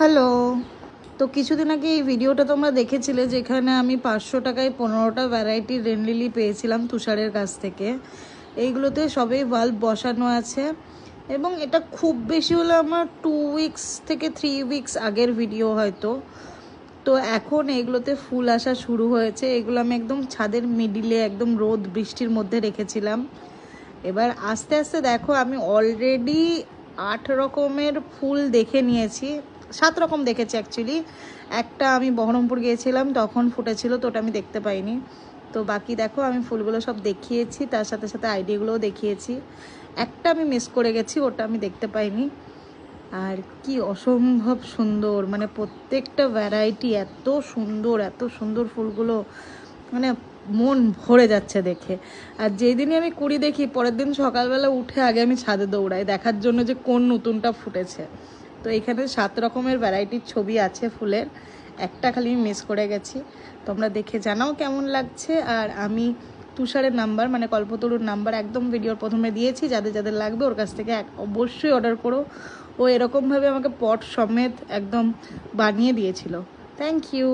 Hello. তো কিছুদিন আগে এই ভিডিওটা তোমরা দেখেছিলে যেখানে আমি 500 টাকায় 15টা ভ্যারাইটি রেন লিলি পেয়েছিলাম তুষারের কাছ থেকে। এইগুলোতে সবই বাল্ব বসানো আছে এবং এটা খুব বেশি হলে আমার 2 উইকস থেকে 3 উইকস আগের ভিডিও হয়তো। তো এখন এইগুলোতে ফুল আসা শুরু হয়েছে। এগুলো আমি একদম ছাদের মিডিলে একদম রোদ বৃষ্টির মধ্যে রেখেছিলাম। এবার আস্তে আস্তে দেখো আমি অলরেডি 8 রকমের ফুল দেখে নিয়েছি। 7 রকম দেখেছি অ্যাকচুয়ালি। একটা আমি বহরমপুর গিয়েছিলাম তখন ফুটেছিল, তো ওটা আমি দেখতে পাইনি। তো বাকি দেখো আমি ফুলগুলো সব দেখিয়েছি, তার সাথে সাথে আইডিয়াগুলোও দেখিয়েছি। একটা আমি মিস করে গেছি, ওটা আমি দেখতে পাইনি। আর কি অসম্ভব সুন্দর, মানে প্রত্যেকটা ভ্যারাইটি এত সুন্দর, এত সুন্দর ফুলগুলো, মানে মন ভরে যাচ্ছে দেখে। আর যেই দিনই আমি কুড়ি দেখি পরের দিন সকালবেলা উঠে আগে আমি ছাদে দৌড়াই দেখার জন্য যে কোন নতুনটা ফুটেছে। তো এখানে 7 রকমের ভ্যারাইটির ছবি আছে ফুলের, একটা খালি আমি মিস করে গেছি। তোমরা দেখে জানাও কেমন লাগছে। আর আমি তুষারের নাম্বার মানে কল্পতরুর নাম্বার একদম ভিডিওর প্রথমে দিয়েছি, যাদের যাদের লাগবে ওর কাছ থেকে অবশ্যই অর্ডার করো। ও এরকমভাবে আমাকে পট সমেত একদম বানিয়ে দিয়েছিল। Thank you.